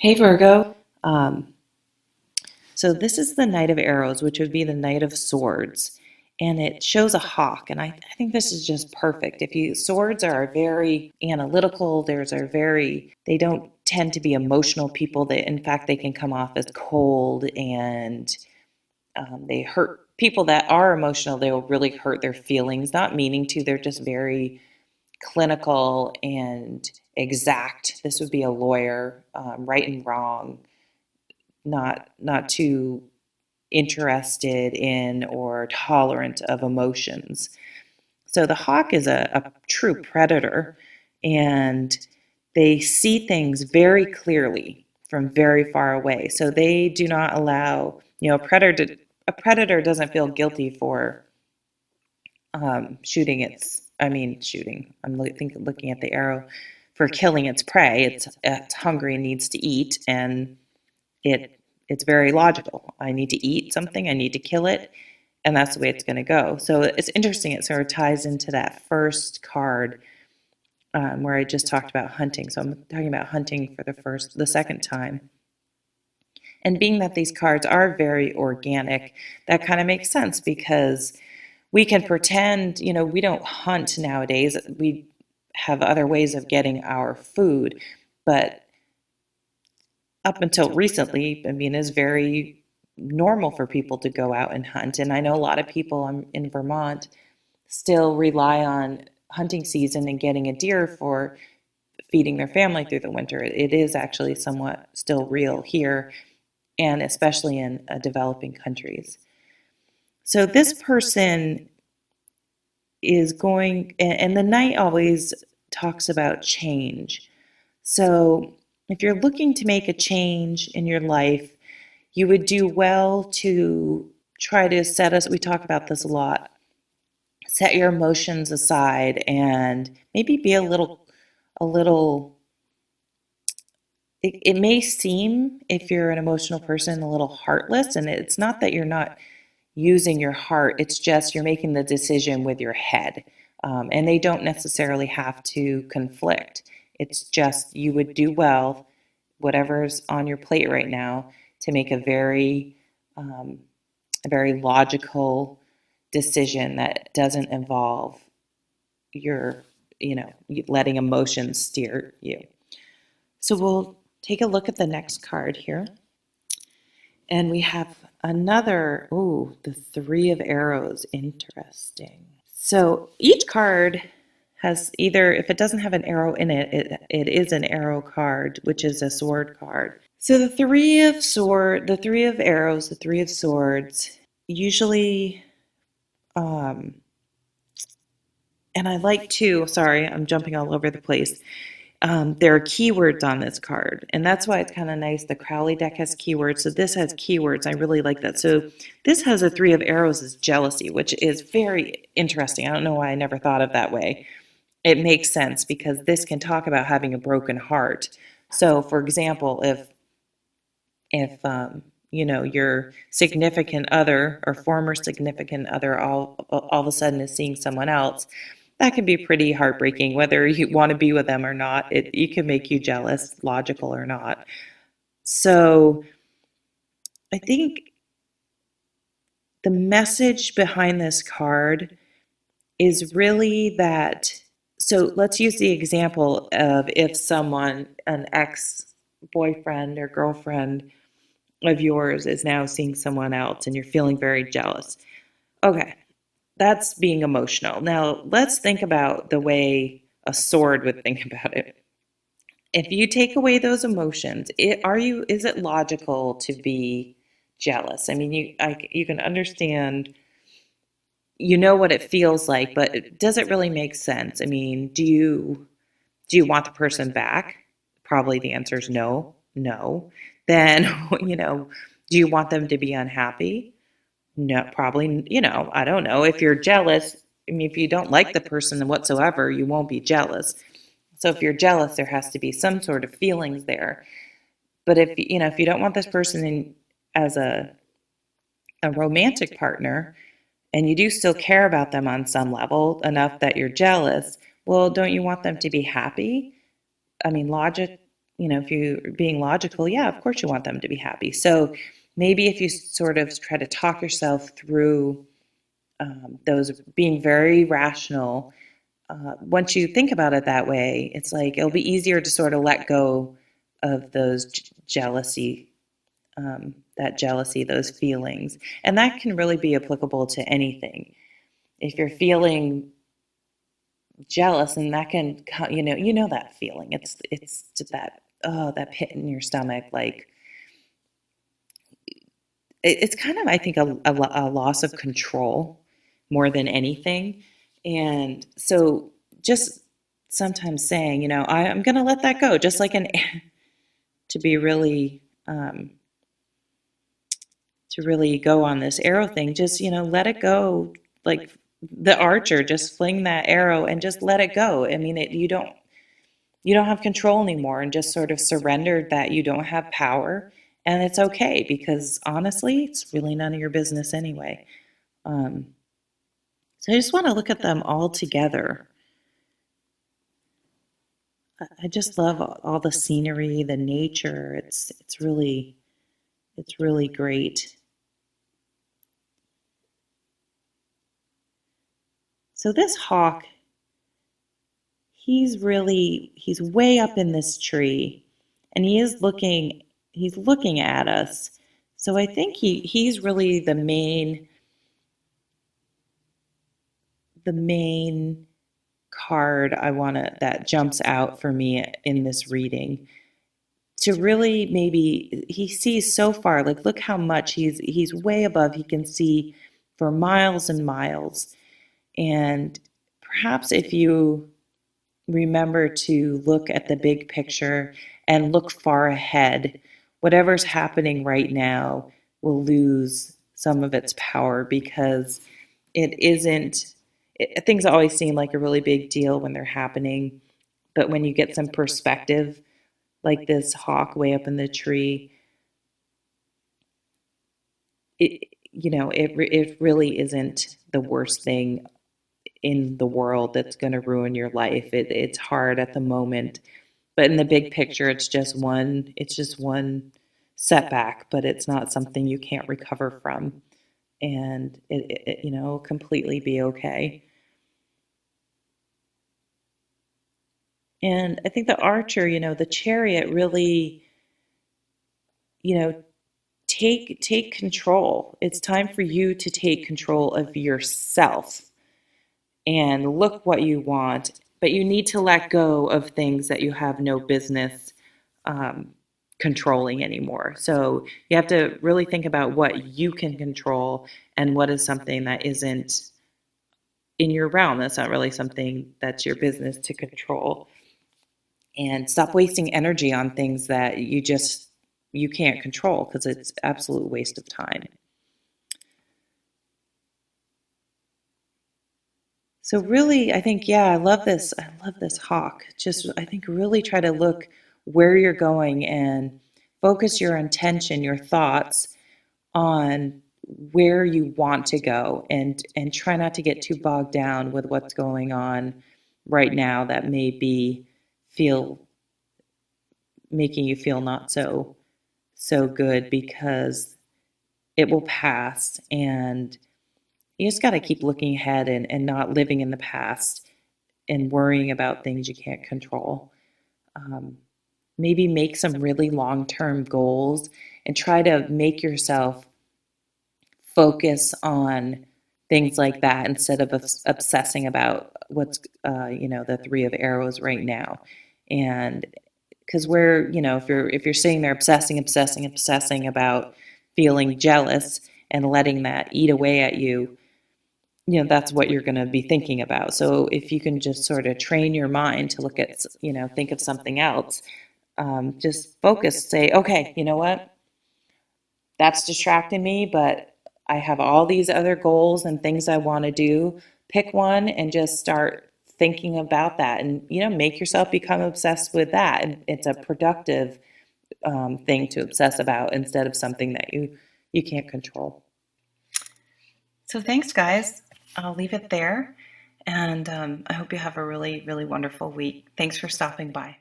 Hey Virgo. Um, so this is the Knight of Arrows, which would be the Knight of Swords, and it shows a hawk. And I think this is just perfect. If you swords are very analytical, theirs are very. They don't tend to be emotional people. That in fact they can come off as cold and they hurt people that are emotional. They will really hurt their feelings, not meaning to. They're just very clinical and exact. This would be a lawyer, right and wrong, not too interested in or tolerant of emotions. So the hawk is a true predator, and they see things very clearly from very far away. So they do not allow, a predator doesn't feel guilty for shooting its. I mean, shooting. Looking at the arrow for killing its prey. It's hungry and needs to eat, and it it's very logical. I need to eat something, I need to kill it, and that's the way it's going to go. So it's interesting. It sort of ties into that first card where I just talked about hunting. So I'm talking about hunting for the second time. And being that these cards are very organic, that kind of makes sense because we can pretend, we don't hunt nowadays. We have other ways of getting our food, but up until recently, I mean, it's very normal for people to go out and hunt. And I know a lot of people in Vermont still rely on hunting season and getting a deer for feeding their family through the winter. It is actually somewhat still real here, and especially in developing countries. So this person is going, and the knight always talks about change. So if you're looking to make a change in your life, you would do well to try to we talk about this a lot, set your emotions aside and maybe be a little, it may seem, if you're an emotional person, a little heartless. And it's not that you're not using your heart, it's just you're making the decision with your head. And they don't necessarily have to conflict. It's just you would do well, whatever's on your plate right now, to make a very logical decision that doesn't involve your, letting emotions steer you. So we'll take a look at the next card here. And we have another, the Three of Arrows. Interesting. So each card has either, if it doesn't have an arrow in it, it is an arrow card, which is a sword card. So the Three of Arrows, the Three of Swords, usually, and I like to, sorry, I'm jumping all over the place. There are keywords on this card, and that's why it's kind of nice. The Crowley deck has keywords, so this has keywords. I really like that. So this has a Three of Arrows as jealousy, which is very interesting. I don't know why I never thought of that way. It makes sense because this can talk about having a broken heart. So, for example, if your significant other or former significant other all of a sudden is seeing someone else, that can be pretty heartbreaking, whether you want to be with them or not. It can make you jealous, logical or not. So I think the message behind this card is really that. So let's use the example of if someone, an ex boyfriend or girlfriend of yours, is now seeing someone else and you're feeling very jealous. Okay, that's being emotional. Now, let's think about the way a sword would think about it. If you take away those emotions, is it logical to be jealous? I mean, you can understand, you know what it feels like, but does it really make sense? I mean, do you want the person back? Probably the answer is no. No. Then, do you want them to be unhappy? No, probably, I don't know. If you're jealous, I mean, if you don't like the person whatsoever, you won't be jealous. So if you're jealous, there has to be some sort of feelings there. But if you don't want this person as a romantic partner, and you do still care about them on some level enough that you're jealous, well, don't you want them to be happy? I mean, logic, if you're being logical, yeah, of course you want them to be happy. So maybe if you sort of try to talk yourself through those being very rational, once you think about it that way, it's like it'll be easier to sort of let go of those jealousy, that jealousy, those feelings. And that can really be applicable to anything. If you're feeling jealous, and that can, that feeling. It's just that, oh, that pit in your stomach, like it's kind of, I think, a loss of control more than anything. And so just sometimes saying, I'm going to let that go, just like to be really, to really go on this arrow thing, just, let it go. Like the archer, just fling that arrow and just let it go. I mean, you don't have control anymore, and just sort of surrendered that you don't have power. And it's okay, because honestly, it's really none of your business anyway. Um, so I just want to look at them all together. I just love all the scenery, the nature. It's really great. So this hawk, he's way up in this tree, and he's looking at us. So I think he's really the main card that jumps out for me in this reading. To really, maybe he sees so far, like look how much he's way above, he can see for miles and miles. And perhaps if you remember to look at the big picture and look far ahead, whatever's happening right now will lose some of its power, because it isn't, things always seem like a really big deal when they're happening. But when you get some perspective, like this hawk way up in the tree, it really isn't the worst thing in the world that's going to ruin your life. It's hard at the moment, but in the big picture, it's just one setback, but it's not something you can't recover from, and it completely be okay. And I think the archer, the chariot, really, you know, take control. It's time for you to take control of yourself and look what you want. But you need to let go of things that you have no business um, controlling anymore. So you have to really think about what you can control and what is something that isn't in your realm. That's not really something that's your business to control. And stop wasting energy on things that you can't control, because it's absolute waste of time. So really, I think, yeah, I love this. I love this hawk. Just, I think, really try to look where you're going and focus your intention, your thoughts on where you want to go, and try not to get too bogged down with what's going on right now that may be feel making you feel not so good, because it will pass. And you just got to keep looking ahead, and not living in the past and worrying about things you can't control. Um, Maybe make some really long term goals and try to make yourself focus on things like that, instead of obsessing about what's, the three of arrows right now. And because if you're sitting there obsessing about feeling jealous and letting that eat away at you, that's what you're going to be thinking about. So if you can just sort of train your mind to look at, think of something else, just focus, say, okay, you know what? That's distracting me, but I have all these other goals and things I want to do. Pick one and just start thinking about that, and, make yourself become obsessed with that. And it's a productive thing to obsess about, instead of something that you can't control. So thanks, guys. I'll leave it there. And I hope you have a really, really wonderful week. Thanks for stopping by.